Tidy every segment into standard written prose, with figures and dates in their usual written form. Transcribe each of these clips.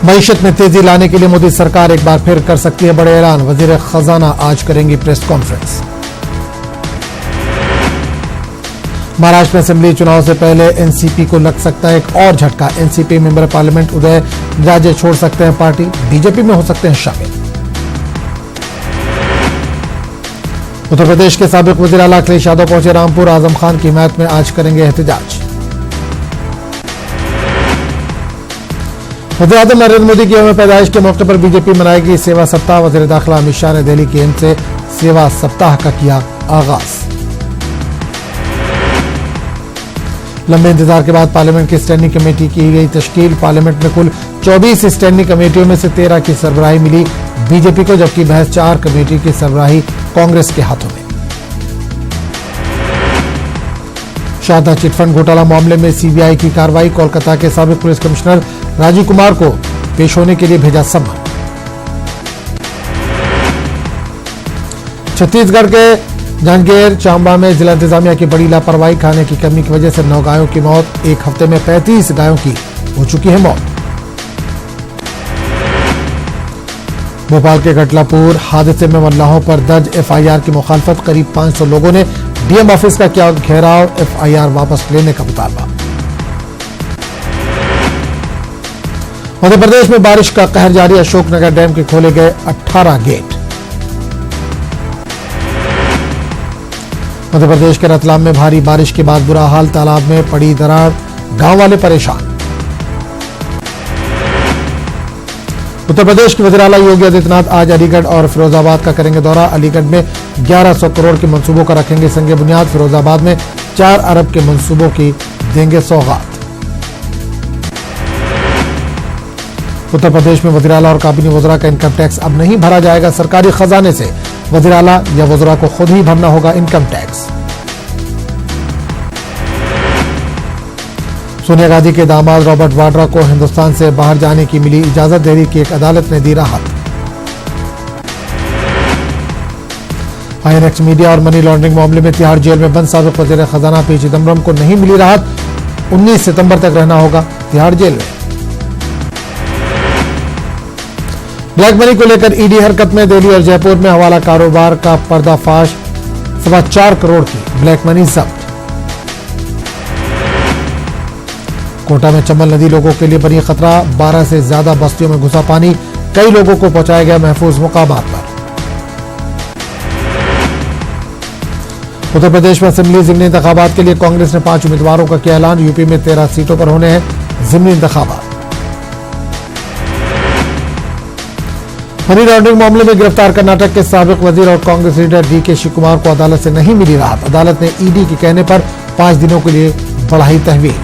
मईशत में तेजी लाने के लिए मोदी सरकार एक बार फिर कर सकती है बड़े ऐलान। वजीर खजाना आज करेंगी प्रेस कॉन्फ्रेंस। महाराष्ट्र में असेंबली चुनाव से पहले एनसीपी को लग सकता है एक और झटका। एनसीपी मेंबर पार्लियामेंट उदय राजे छोड़ सकते हैं पार्टी, बीजेपी में हो सकते हैं शामिल। उत्तर प्रदेश के साबिक वजीर आला अखिलेश यादव पहुंचे रामपुर। आजम खान की हिमायत में आज करेंगे एहतजाज। वज़ीर आज़म नरेंद्र मोदी की यौम पैदाइश के मौके पर बीजेपी मनाएगी सेवा सप्ताह। वज़ीर दाखिला अमित शाह ने दिल्ली के एम्स से सेवा सप्ताह का किया आगाज। लंबे इंतजार के बाद पार्लियामेंट की स्टैंडिंग कमेटी की गई तश्कील। पार्लियामेंट में कुल 24 स्टैंडिंग कमेटियों में से 13 की सरबराही मिली बीजेपी को, जबकि महज 4 कमेटी की सरबराही कांग्रेस के हाथों में। शारदा चिटफंड घोटाला मामले में सीबीआई की कार्रवाई। कोलकाता के साबिक पुलिस कमिश्नर राजीव कुमार को पेश होने के लिए भेजा सम्मन। छत्तीसगढ़ के जांजगीर चांबा में जिला इंतजामिया की बड़ी लापरवाही। खाने की कमी की वजह से 9 गायों की मौत। एक हफ्ते में 35 गायों की हो चुकी है मौत। भोपाल के गटलापुर हादसे में मल्लाहों पर दर्ज एफआईआर की मुखालफत। करीब 500 लोगों ने डीएम ऑफिस का किया घेराव। एफआईआर वापस लेने का मुतालबा। मध्य प्रदेश में बारिश का कहर जारी। अशोकनगर डैम के खोले गए 18 गेट। मध्य प्रदेश के रतलाम में भारी बारिश के बाद बुरा हाल। तालाब में पड़ी दरार, गांव वाले परेशान। उत्तर प्रदेश के वज़ीर आला योगी आदित्यनाथ आज अलीगढ़ और फिरोजाबाद का करेंगे दौरा। अलीगढ़ में 1100 करोड़ के मंसूबों का रखेंगे संगे बुनियाद। फिरोजाबाद में 4 अरब के मंसूबों की देंगे सौगात। उत्तर प्रदेश में वज़ीर आला और काबीना वज़रा का इनकम टैक्स अब नहीं भरा जाएगा सरकारी खजाने से। वज़ीर आला या वज़रा को खुद ही भरना होगा इनकम टैक्स। सोनिया गांधी के दामाद रॉबर्ट वाड्रा को हिंदुस्तान से बाहर जाने की मिली इजाजत। दिल्ली की एक अदालत ने दी राहत। आईएनएक्स मीडिया और मनी लॉन्ड्रिंग मामले में तिहाड़ जेल में बंद साबिक वज़ीर खजाना पी चिदम्बरम को नहीं मिली राहत। 19 सितंबर तक रहना होगा तिहाड़ जेल में। ब्लैक मनी को लेकर ईडी हरकत में। दिल्ली और जयपुर में हवाला कारोबार का पर्दाफाश। 4.25 करोड़ की ब्लैक मनी जब्त। कोटा में चंबल नदी लोगों के लिए बनी खतरा। 12 से ज्यादा बस्तियों में घुसा पानी। कई लोगों को पहुंचाया गया महफूज मुकामात पर। उत्तर प्रदेश में असेंबली ज़िमनी इंतखाबात के लिए कांग्रेस ने 5 उम्मीदवारों का किया ऐलान। यूपी में 13 सीटों पर होने हैं ज़िमनी इंतखाबात। मनी लॉन्ड्रिंग मामले में गिरफ्तार कर्नाटक के साबिक वजीर और कांग्रेस लीडर डीके शिव कुमार को अदालत से नहीं मिली राहत। अदालत ने ईडी के कहने पर 5 दिनों के लिए बढ़ाई तहवील।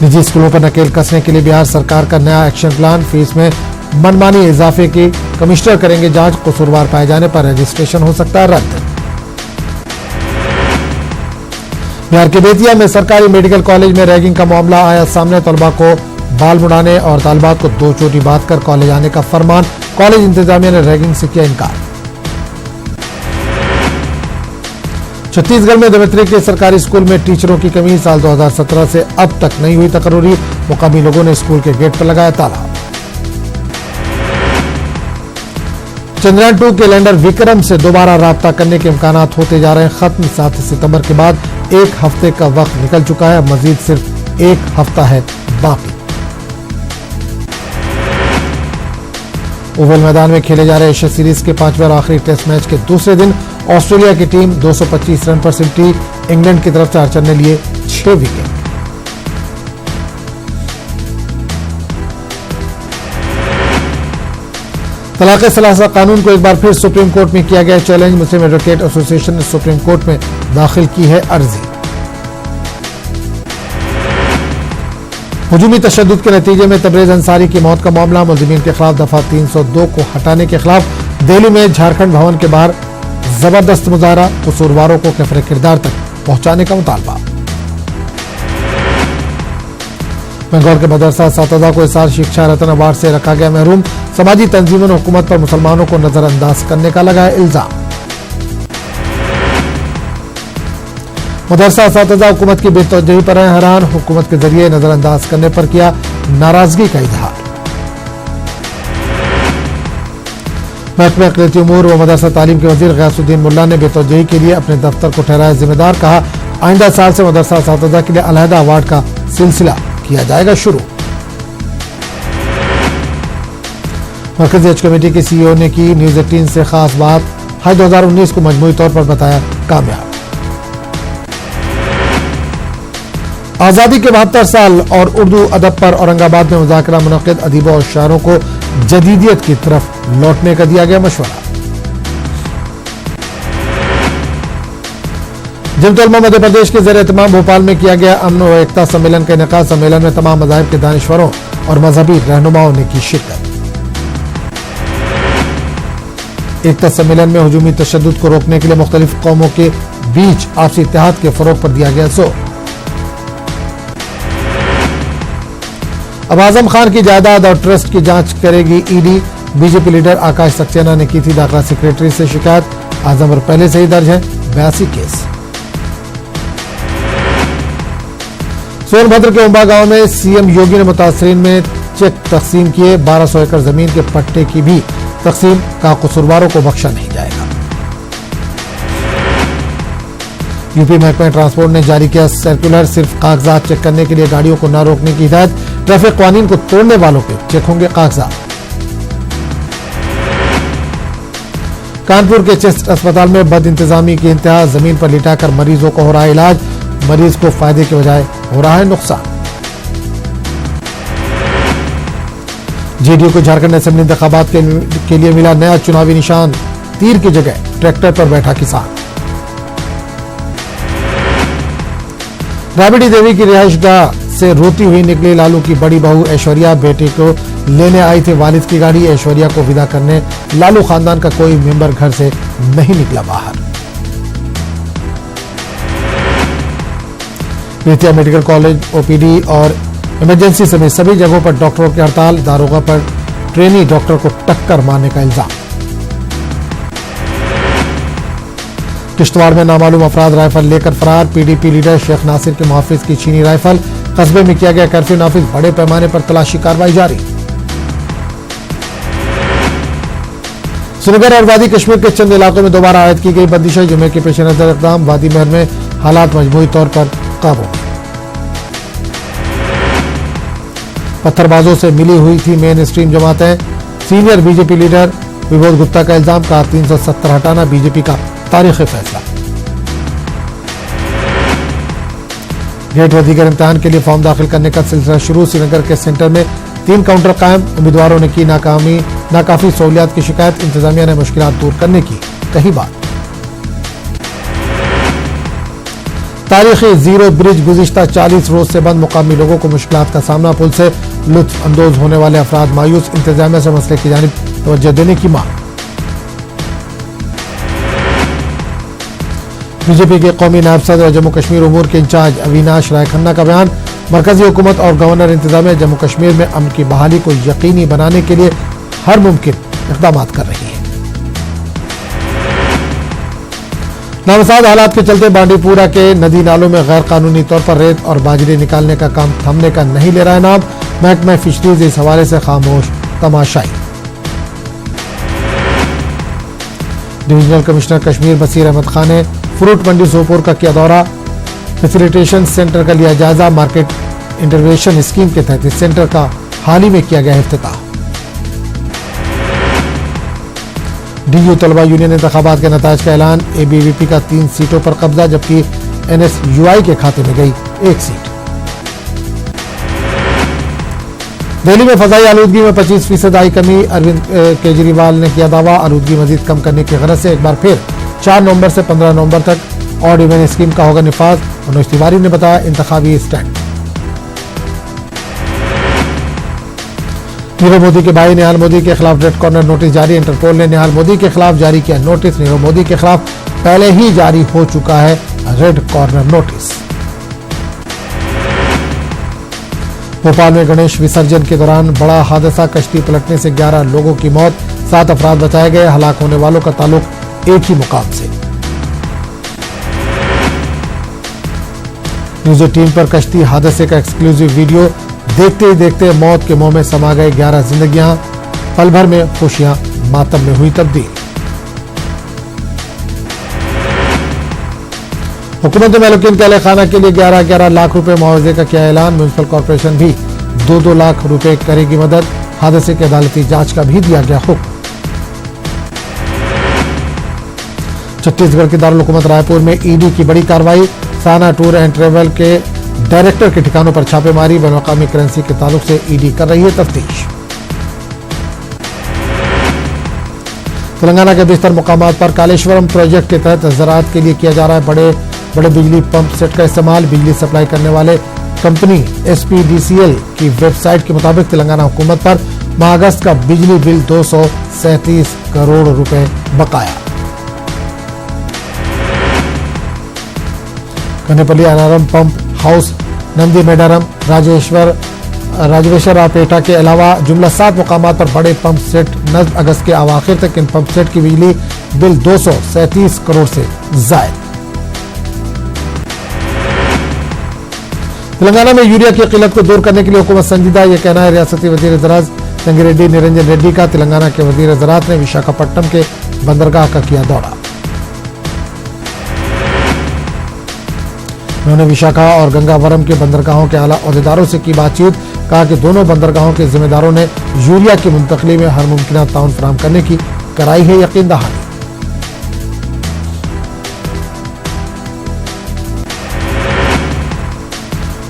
निजी स्कूलों पर नकेल कसने के लिए बिहार सरकार का नया एक्शन प्लान। फीस में मनमानी इजाफे की कमिश्नर करेंगे जांच। कसूरवार पाए जाने पर रजिस्ट्रेशन हो सकता है रद्द। बिहार के बेतिया में सरकारी मेडिकल कॉलेज में रैगिंग का मामला आया सामने। तलबा को बाल मुड़ाने और तालिबात को 2 चोटी बांध कर कॉलेज आने का फरमान। कॉलेज इंतजामिया ने रैगिंग से किया इनकार। छत्तीसगढ़ में देवत्री के सरकारी स्कूल में टीचरों की कमी। साल 2017 से अब तक नहीं हुई तकर्री। मुकामी लोगों ने स्कूल के गेट पर लगाया ताला। चंद्रयान 2 के लैंडर विक्रम से दोबारा राब्ता करने के इम्कानात होते जा रहे हैं खत्म। 7 सितंबर के बाद 1 हफ्ते का वक्त निकल चुका है। मजीद सिर्फ 1 हफ्ता है बाकी। ओवल मैदान में खेले जा रहे एशिया सीरीज के 5वें और आखिरी टेस्ट मैच के दूसरे दिन ऑस्ट्रेलिया की टीम 225 रन पर सिमटी। इंग्लैंड की तरफ से आर्चर ने लिए 6 विकेट। तलाक सलासा कानून को एक बार फिर सुप्रीम कोर्ट में किया गया चैलेंज। मुस्लिम एडवोकेट एसोसिएशन ने सुप्रीम कोर्ट में दाखिल की है अर्जी। हुजूमी तशद्दुद के नतीजे में तबरेज अंसारी की मौत का मामला। मुल्ज़िमीन के खिलाफ दफा 302 को हटाने के खिलाफ दिल्ली में झारखंड भवन के बाहर जबरदस्त मुजाहरा। कसूरवारों को कैफरे किरदार तक पहुंचाने का मुतालबा। बंगाल के मदरसा सातदा को इसार शिक्षा रत्न अवार्ड से रखा गया महरूम। समाजी तंजीमों ने हुकूमत पर मुसलमानों को नजरअंदाज करने का लगाया इल्जाम। मदरसा असातिज़ा हुकूमत की बेतवज्जही पर हैं हैरान, हुकूमत के जरिए नजरअंदाज करने पर किया नाराजगी का इजहार। महकमे अक़लियती उमूर व मदरसा तालीम के वज़ीर गयासुद्दीन मुल्ला ने बेतवज्जही के लिए अपने दफ्तर को ठहराया जिम्मेदार, कहा आइंदा साल से मदरसा असातिज़ा के लिए अलहदा अवार्ड का सिलसिला किया जाएगा शुरू। मरकज़ी हज कमेटी के CEO ने की न्यूज़ 18 से खास बात, हज 2019 को मजमूई तौर पर बताया कामयाब। आज़ादी के 72 साल और उर्दू अदब पर औरंगाबाद में मुज़ाकरा मुनक़िद, अदीबों और शायरों को जदीदियत की तरफ लौटने का दिया गया मशवरा। जमत उलमा मध्य प्रदेश के ज़ेर एहतमाम भोपाल में किया गया अमन व एकता सम्मेलन का इनेकाद। सम्मेलन में तमाम मज़ाहिब के दानिश्वरों और मजहबी रहनुमाओं ने की शिरकत। एकता सम्मेलन में हुजूमी तशद्दुद को रोकने के लिए मुख्तलिफ कौमों के बीच आपसी इत्तेहाद के फरोग पर दिया गया जोर। अब आजम खान की जायदाद और ट्रस्ट की जांच करेगी ईडी। बीजेपी लीडर आकाश सक्सेना ने की थी दाखिला सेक्रेटरी से शिकायत। आजम पर पहले से ही दर्ज है 82 केस। सोनभद्र के उम्बा गांव में सीएम योगी ने मुतासरीन में चेक तकसीम किए। 1200 एकड़ जमीन के पट्टे की भी तकसीम का, कसूरवारों को बख्शा नहीं जाएगा। यूपी महकमा ट्रांसपोर्ट ने जारी किया सर्कुलर, सिर्फ कागजात चेक करने के लिए गाड़ियों को न रोकने की हिदायत। ट्रैफिक कानून को तोड़ने वालों के चेक होंगे कागजात। कानपुर के चेस्ट अस्पताल में बद इंतजामी की इंतहा, जमीन पर लिटाकर मरीजों को हो रहा है इलाज। मरीज को फायदे के बजाय हो रहा है नुकसान। जेडीयू को झारखंड असेंबली इंतखाबात के लिए मिला नया चुनावी निशान, तीर की जगह ट्रैक्टर पर बैठा किसान। राबड़ी देवी की रिहाइशगाह से रोती हुई निकली लालू की बड़ी बहू ऐश्वर्या। बेटे को लेने आई थी वालिद की गाड़ी। ऐश्वर्या को विदा करने लालू खानदान का कोई मेंबर घर से नहीं निकला बाहर। वित्तीय मेडिकल कॉलेज, ओपीडी और इमरजेंसी समेत सभी जगहों पर डॉक्टरों की हड़ताल। दारोगा पर ट्रेनी डॉक्टर को टक्कर मारने का इल्जाम। किश्तवाड़ में नामालूम अफराद राइफल लेकर फरार। पीडीपी लीडर शेख नासिर के मुहाफिज की छीनी राइफल। कस्बे में किया गया कर्फ्यू नाफिज, बड़े पैमाने पर तलाशी कार्रवाई जारी। श्रीनगर और वादी कश्मीर के चंद इलाकों में दोबारा आयद की गई बंदिशें। जुमे के पेश नजर इक़दाम। वादी महर में हालात मजमूई तौर पर काबू में। पत्थरबाजों से मिली हुई थी मेन स्ट्रीम जमातें। Senior BJP leader Vibodh Gupta का इल्जाम, कहा 370 हटाना बीजेपी का तारीखी फैसला। गेट व दीगर इम्तिहान के लिए फॉर्म दाखिल करने का सिलसिला शुरू। श्रीनगर के सेंटर में 3 काउंटर कायम। उम्मीदवारों ने की नाकाफी सहूलियात की शिकायत। इंतजामिया ने मुश्किलात दूर करने की कही बात। तारीखी जीरो ब्रिज गुज़िश्ता 40 रोज से बंद। मुकामी लोगों को मुश्किलात का सामना। पुल से लुत्फ अंदोज होने वाले अफराद मायूस। इंतजामिया से मसले की जानिब तवज्जो देने की मांग। बीजेपी के कौमी नायब सदर जम्मू कश्मीर उमूर के इंचार्ज अविनाश राय खन्ना का बयान, मरकजी हुकूमत और गवर्नर इंतजामिया जम्मू कश्मीर में अमन की बहाली को यकीनी बनाने के लिए हर मुमकिन इक़दाम कर रही है। नामसाद हालात के चलते बांडीपुरा के नदी नालों में गैर कानूनी तौर पर रेत और बाजरी निकालने का काम थमने का नहीं ले रहा है नाम। महकमा फिशरीज इस हवाले से खामोश तमाशाई। डिविजनल कमिश्नर कश्मीर बसीर अहमद खान ने फ्रूट मंडी सोपोर का किया दौरा। फैसिलिटेशन सेंटर का लिया जायजा। मार्केट इंटरवेंशन स्कीम के तहत इस सेंटर का हाल ही में किया गया इफ्तिताह। डीयू तलबा यूनियन इंतखाबात के नताज का ऐलान। एबीवीपी का 3 सीटों पर कब्जा, जबकि एनएसयूआई के खाते में गई 1 सीट। दिल्ली में फजाई आलूदगी में 25% आई कमी। अरविंद केजरीवाल ने किया दावा, आलूदगी मजीद कम करने की गरज से एक बार फिर 4 नवंबर से 15 नवंबर तक ऑड इवन स्कीम का होगा निफाज। मनोज तिवारी ने बताया इंतखाबी स्टैंड। नीरव मोदी के भाई निहाल मोदी के खिलाफ रेड कॉर्नर नोटिस जारी। इंटरपोल ने निहाल मोदी के खिलाफ जारी किया नोटिस। नीरव मोदी के खिलाफ पहले ही जारी हो चुका है रेड कॉर्नर नोटिस। भोपाल में गणेश विसर्जन के दौरान बड़ा हादसा। कश्ती पलटने से 11 लोगों की मौत, 7 अफराद बचाए गए। हलाक होने वालों का ताल्लुक एक ही मुकाम से। न्यूज 18 पर कश्ती हादसे का एक्सक्लूसिव वीडियो। देखते ही देखते मौत के मुंह में समा गए 11 जिंदगियां, पल भर में खुशियां मातम में हुई तब्दील। हुकूमत ने महलूकीन के अहलखाना के लिए 11-11 लाख रुपए मुआवजे का किया ऐलान। म्युनिसिपल कॉर्पोरेशन भी 2-2 लाख रुपए करेगी मदद। हादसे की अदालती जांच का भी दिया गया हुक्म। छत्तीसगढ़ के दारुल हुकूमत रायपुर में ईडी की बड़ी कार्रवाई। साना टूर एंड ट्रेवल के डायरेक्टर के ठिकानों पर छापेमारी। बैनुल-अक़वामी करेंसी के ताल्लुक से ईडी कर रही है तफ्तीश। तेलंगाना के बेशतर मुकामात पर कालेश्वरम प्रोजेक्ट के तहत ज़राअत के लिए किया जा रहा है बड़े बिजली पंप सेट का इस्तेमाल। बिजली सप्लाई करने वाले कंपनी SPDCL की वेबसाइट के मुताबिक तेलंगाना हुकूमत पर माह अगस्त का बिजली बिल 237 करोड़ रुपए बकाया। कनेपल्ली अनारम पंप हाउस, नंदी मेडारम, राजवेश्वरापेटा के अलावा जुमला 7 मुकामात पर बड़े पंप सेट नज़्म अगस्त के अवाखिर तक इन पंप सेट की बिजली बिल 237 करोड़ से जायद। तेलंगाना में यूरिया की किल्लत को दूर करने के लिए हुकूमत संजीदा, यह कहना है रियासती वजीर ज़राअत संगिरेड्डी निरंजन रेड्डी का। तेलंगाना के वजीर ज़राअत ने विशाखापट्टनम के बंदरगाह का किया दौरा। उन्होंने विशाखा और गंगावरम के बंदरगाहों के आला अहदेदारों से की बातचीत। कहा कि दोनों बंदरगाहों के जिम्मेदारों ने यूरिया की मुंतकली में हर मुमकिन ताउन फराहम करने की कराई है यकीन दहानी।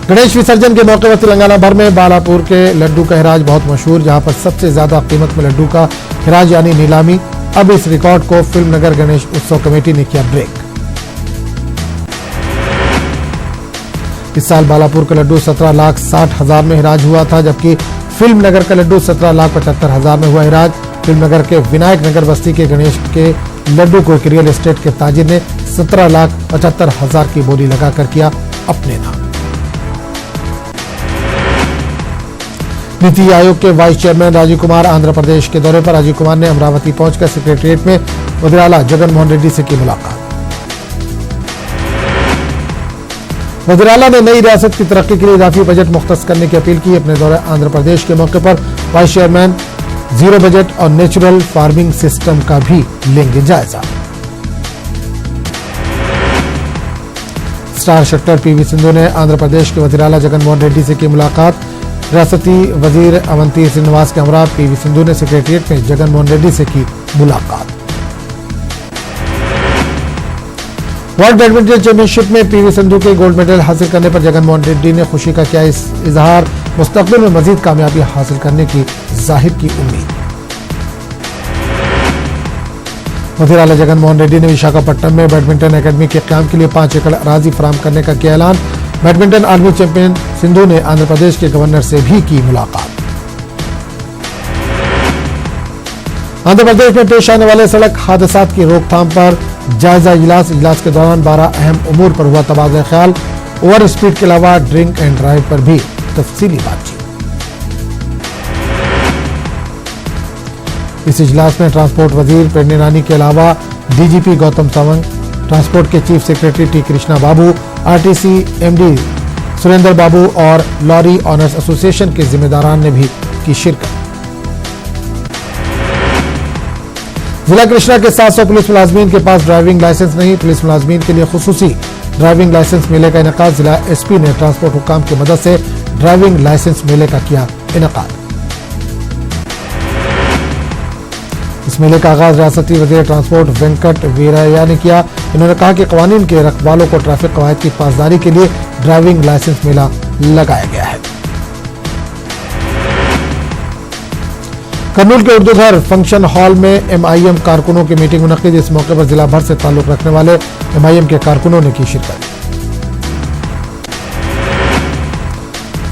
गणेश विसर्जन के मौके पर तेलंगाना भर में बालापुर के लड्डू का हिराज बहुत मशहूर, जहां पर सबसे ज्यादा कीमत में लड्डू का हिराज यानी नीलामी। अब इस रिकॉर्ड को फिल्म नगर गणेश उत्सव कमेटी ने किया ब्रेक। इस साल बालापुर का लड्डू 17,60,000 में हिराज हुआ था, जबकि फिल्म नगर का लड्डू 17,75,000 में हुआ हिराज। फिल्म नगर के विनायक नगर बस्ती के गणेश के लड्डू को एक रियल एस्टेट के ताजिर ने 17,75,000 की बोली लगाकर किया अपने नाम। नीति आयोग के वाइस चेयरमैन राजीव कुमार आंध्र प्रदेश के दौरे पर। राजीव कुमार ने अमरावती पहुंचकर सेक्रेटरिएट में वज़ीर आला जगन मोहन रेड्डी से की मुलाकात। वज़ीर आला ने नई रियासत की तरक्की के लिए इजाफी बजट मुख्तस करने की अपील की। अपने दौरे आंध्र प्रदेश के मौके पर वाइस चेयरमैन जीरो बजट और नेचुरल फार्मिंग सिस्टम का भी लेंगे जायजा। स्टार शटर PV सिंधु ने आंध्र प्रदेश के वज़ीर आला जगन मोहन रेड्डी से की मुलाकात। रियासती वजीर अवंती श्रीनिवास के हमरा PV सिंधु ने सेक्रेटरिएट में जगन मोहन रेड्डी से की मुलाकात। वर्ल्ड बैडमिंटन चैंपियनशिप में PV सिंधु के गोल्ड मेडल हासिल करने पर जगन मोहन रेड्डी ने खुशी का किया इजहार। मुस्तकबिल में मजीद कामयाबी हासिल करने की जाहिर की उम्मीद। वज़ीर आला जगन मोहन रेड्डी ने विशाखापट्टनम में बैडमिंटन एकेडमी के क़याम के लिए 5 एकड़ अराजी फराहम करने का किया ऐलान। बैडमिंटन आर्मी चैंपियन सिंधु ने आंध्र प्रदेश के गवर्नर से भी की मुलाकात। आंध्र प्रदेश में पेश आने वाले सड़क हादसात की रोकथाम पर जायजा इजलास के दौरान 12 अहम उमूर पर हुआ तबादला ख्याल। ओवर स्पीड के अलावा ड्रिंक एंड ड्राइव पर भी तफसीली बातचीत। इस इजलास में ट्रांसपोर्ट वजीर पेडने नानी के अलावा DGP गौतम सवंग, ट्रांसपोर्ट के चीफ सेक्रेटरी T कृष्णा बाबू, RTC MD सुरेंद्र बाबू और लॉरी ऑनर्स एसोसिएशन के जिम्मेदारान ने भी की शिरकत। जिला कृष्णा के 700 पुलिस मुलाजमीन के पास ड्राइविंग लाइसेंस नहीं। पुलिस मुलाजमीन के लिए खुसूसी ड्राइविंग लाइसेंस मेले का इनेकाद। जिला SP ने ट्रांसपोर्ट हुकाम की मदद से ड्राइविंग लाइसेंस मेले का किया इनेकाद। इस मेले का आगाज रियासती वजीर ट्रांसपोर्ट वेंकट वीरैया ने किया। इन्होंने कहा कि कवानीन के रखवालों को ट्रैफिक कवायद की पासदारी के लिए ड्राइविंग लाइसेंस मेला लगाया गया है। कर्नूल के उर्दू घर फंक्शन हॉल में MIM कारकुनों की मीटिंग मुनक्किद। इस मौके पर जिला भर से ताल्लुक रखने वाले MIM के कारकुनों ने की शिरकत।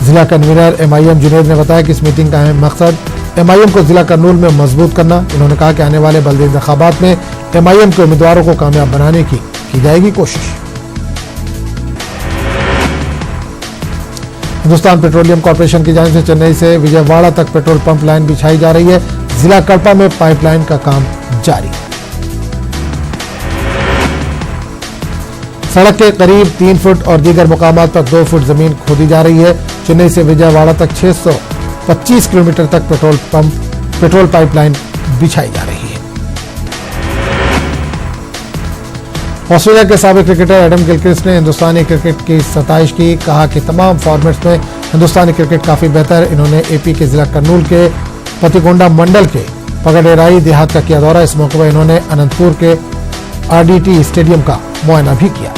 जिला कन्वीनर MIM जुनैद ने बताया कि इस मीटिंग का अहम मकसद MIM को जिला कर्नूल में मजबूत करना। उन्होंने कहा कि आने वाले बल्दी इंतखाबात में MIM के उम्मीदवारों को कामयाब बनाने की जाएगी कोशिश। हिंदुस्तान पेट्रोलियम कॉर्पोरेशन की जानिब से चेन्नई से विजयवाड़ा तक पेट्रोल पंप लाइन बिछाई जा रही है। जिला कड़पा में पाइपलाइन का काम जारी। सड़क के करीब 3 फुट और दीगर मुकामात पर 2 फुट जमीन खोदी जा रही है। चेन्नई से विजयवाड़ा तक 625 किलोमीटर तक पेट्रोल पाइपलाइन बिछाई जा रही है। ऑस्ट्रेलिया के साबिक क्रिकेटर एडम गिलक्रिस्ट ने हिंदुस्तानी क्रिकेट की सताइश की। कहा कि तमाम फॉर्मेट्स में हिंदुस्तानी क्रिकेट काफी बेहतर। इन्होंने एपी के जिला कर्नूल के पतिकोंडा मंडल के पगडेराई देहात का किया दौरा। इस मौके पर इन्होंने अनंतपुर के आरडीटी स्टेडियम का मुआयना भी किया।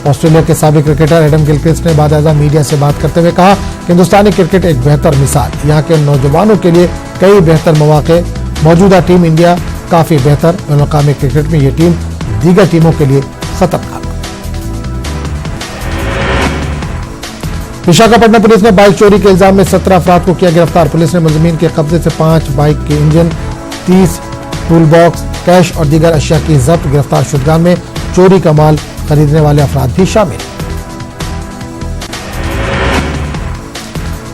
ऑस्ट्रेलिया के साबिक क्रिकेटर एडम गिलक्रिस्ट ने बाकायदा मीडिया से बात करते हुए कहा कि हिंदुस्तानी क्रिकेट एक बेहतर मिसाल। यहाँ के नौजवानों के लिए कई बेहतर मौके। मौजूदा टीम इंडिया काफी बेहतर। मुकामी क्रिकेट में ये टीम दीगर टीमों के लिए खतरनाक। विशाखापट्टनम पुलिस ने बाइक चोरी के इल्जाम में 17 अफराद को किया गिरफ्तार। पुलिस ने मुलजिमीन के कब्जे से 5 बाइक के इंजन, 30 टूल बॉक्स, कैश और दीगर अशिया की जब्त। गिरफ्तार शुदगान में चोरी का माल खरीदने वाले अफराद भी शामिल।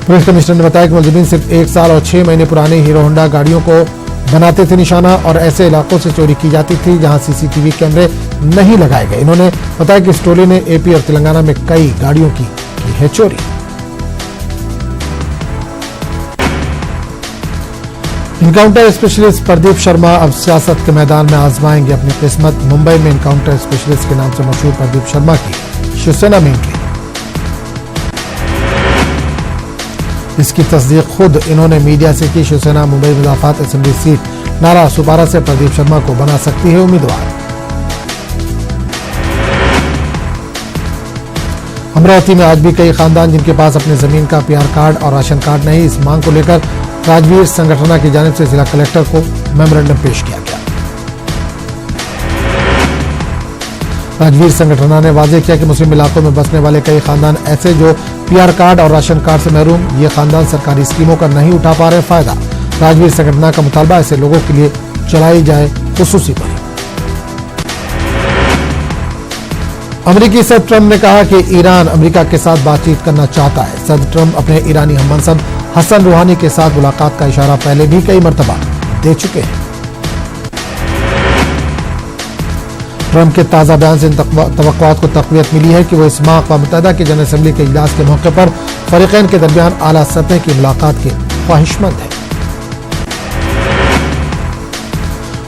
पुलिस कमिश्नर ने बताया कि मुलजिमीन सिर्फ 1 साल और 6 महीने पुरानी हीरो होंडा गाड़ियों को बनाते थे निशाना और ऐसे इलाकों से चोरी की जाती थी जहां सीसीटीवी कैमरे नहीं लगाए गए। इन्होंने बताया कि इस टोली ने एपी और तेलंगाना में कई गाड़ियों की है चोरी। इनकाउंटर स्पेशलिस्ट प्रदीप शर्मा अब सियासत के मैदान में आजमाएंगे अपनी किस्मत। मुंबई में इनकाउंटर स्पेशलिस्ट के नाम से मशहूर प्रदीप शर्मा की शिवसेना में एंट्री। इसकी तस्दीक खुद इन्होंने मीडिया से की। शिवसेना मुंबई मुजाफात असेंबली सीट नारा सुपारा से प्रदीप शर्मा को बना सकती है उम्मीदवार। अमरावती में आज भी कई खानदान जिनके पास अपनी जमीन का पीआर कार्ड और राशन कार्ड नहीं। इस मांग को लेकर राजवीर संगठना की जानिब से जिला कलेक्टर को मेमोरेंडम पेश किया गया। राजवीर संगठना ने वाजे किया कि मुस्लिम इलाकों में बसने वाले कई खानदान ऐसे जो पीआर कार्ड और राशन कार्ड से महरूम, ये खानदान सरकारी स्कीमों का नहीं उठा पा रहे फायदा। राजवीर संगठना का मुतालबा ऐसे लोगों के लिए चलाई जाए खुसूसी मुहिम। अमेरिकी सदर ट्रंप ने कहा कि ईरान अमेरिका के साथ बातचीत करना चाहता है। सदर ट्रंप अपने ईरानी हममनसब हसन रूहानी के साथ मुलाकात का इशारा पहले भी कई मरतबा दे चुके हैं। ट्रंप के ताजा बयान से इन तवक्कुआत को तक़वियत मिली है कि वो इस माह अक़वाम मुत्तहिदा की जनरल असेंबली के इजलास के मौके पर फरीक़ैन के दरमियान आला सतह की मुलाकात के ख्वाहिशमंद है।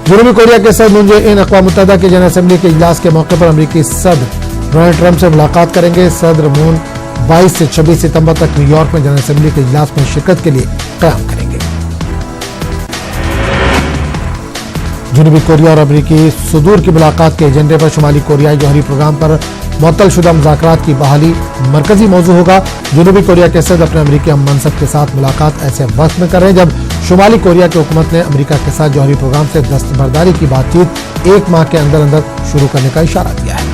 जनूबी कोरिया के सदर मून जे इन अक़वाम मुत्तहिदा की जनरल असेंबली के इजलास के मौके पर अमेरिकी सदर डोनाल्ड ट्रंप से मुलाकात करेंगे। सदर मून 22 से 26 सितंबर तक न्यूयॉर्क में जनरल असेंबली के इजलास में शिरकत के लिए क़याम करेंगे। जनूबी कोरिया और अमेरिकी सुदूर की मुलाकात के एजेंडे पर शुमाली कोरियाई जौहरी प्रोग्राम पर मुअत्तलशुदा मुज़ाकरात की बहाली मरकजी मौजू होगा। जनूबी कोरिया के सदर अपने अमेरिकी हममनसब के साथ मुलाकात ऐसे वक्त में कर रहे हैं जब शुमाली कोरिया की हुकूमत ने अमेरिका के साथ जौहरी प्रोग्राम से दस्तबरदारी की बातचीत 1 माह के अंदर अंदर शुरू करने का इशारा दिया है।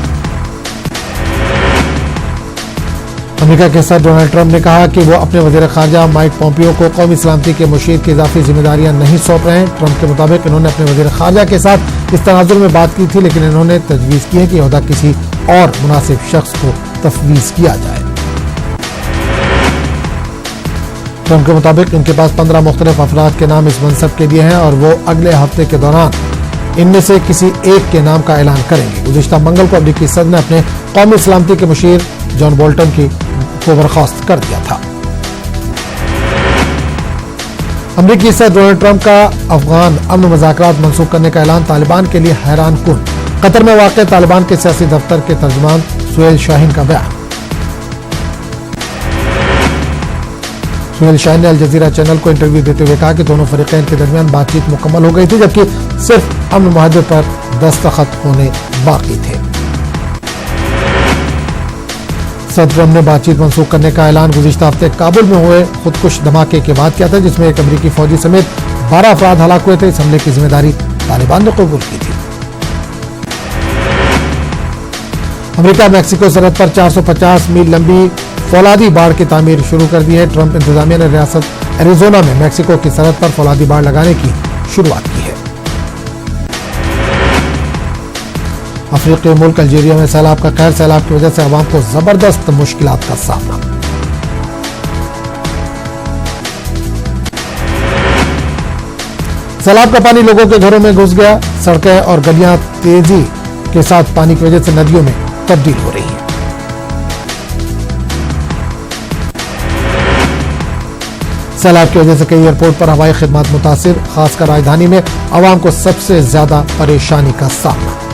अमेरिका के सदर डोनाल्ड ट्रंप ने कहा कि वो अपने वज़ीर ख़ारजा माइक पोम्पियो को कौमी सलामती के मुशीर की इजाफी जिम्मेदारियां नहीं सौंप रहे हैं। ट्रंप के मुताबिक इन्होंने अपने वज़ीर ख़ारजा के साथ इस तनाजुर में बात की थी, लेकिन इन्होंने तजवीज़ की है कि ओहदा किसी और मुनासिब शख्स को तफवीज़ किया जाए। ट्रंप के मुताबिक इनके पास 15 मुख्तलिफ अफराद के नाम इस मनसब के लिए हैं और वो अगले हफ्ते के दौरान इनमें से किसी एक के नाम का ऐलान करेंगे। गुज़िश्ता मंगल को अमेरिकी सदर ने अपने कौमी सलामती के मुशीर जॉन बोल्टन को बर्खास्त कर दिया था। अमेरिकी सदर डोनाल्ड ट्रंप का अफगान अमन मुज़ाकरात मंसूख करने का ऐलान तालिबान के लिए हैरान कुन। कतर में वाक़ तालिबान के सियासी दफ्तर के तर्जुमान सुहेल शाहीन का बयान। सुहेल शाहीन ने अल जज़ीरा चैनल को इंटरव्यू देते हुए कहा कि दोनों फरीक़ैन के दरमियान बातचीत मुकम्मल हो गई थी, जबकि सिर्फ अमन मुआहदे पर दस्तखत होने बाकी थे। सदर ट्रंप ने बातचीत मंसूख करने का ऐलान गुज़िश्ता हफ्ते काबुल में हुए खुदकुश धमाके के बाद किया था, जिसमें एक अमेरिकी फौजी समेत 12 अफराद हलाक हुए थे। इस हमले की जिम्मेदारी तालिबान ने कबूल की थी। अमेरिका मैक्सिको सरहद पर 450 मील लंबी फौलादी बाड़ की तामीर शुरू कर दी है। ट्रंप इंतजामिया ने रियासत एरिजोना में मैक्सिको की सरहद पर फौलादी बाड़ लगाने की शुरुआत की है। अफ्रीकी मुल्क अल्जीरिया में सैलाब का कहर। सैलाब की वजह से अवाम को जबरदस्त मुश्किलात का सामना। सैलाब का पानी लोगों के घरों में घुस गया। सड़कें और गलियां तेजी के साथ पानी की वजह से नदियों में तब्दील हो रही है। सैलाब की वजह से कई एयरपोर्ट पर हवाई खिदमत मुतासिर, खासकर राजधानी में आवाम को सबसे ज्यादा परेशानी का सामना।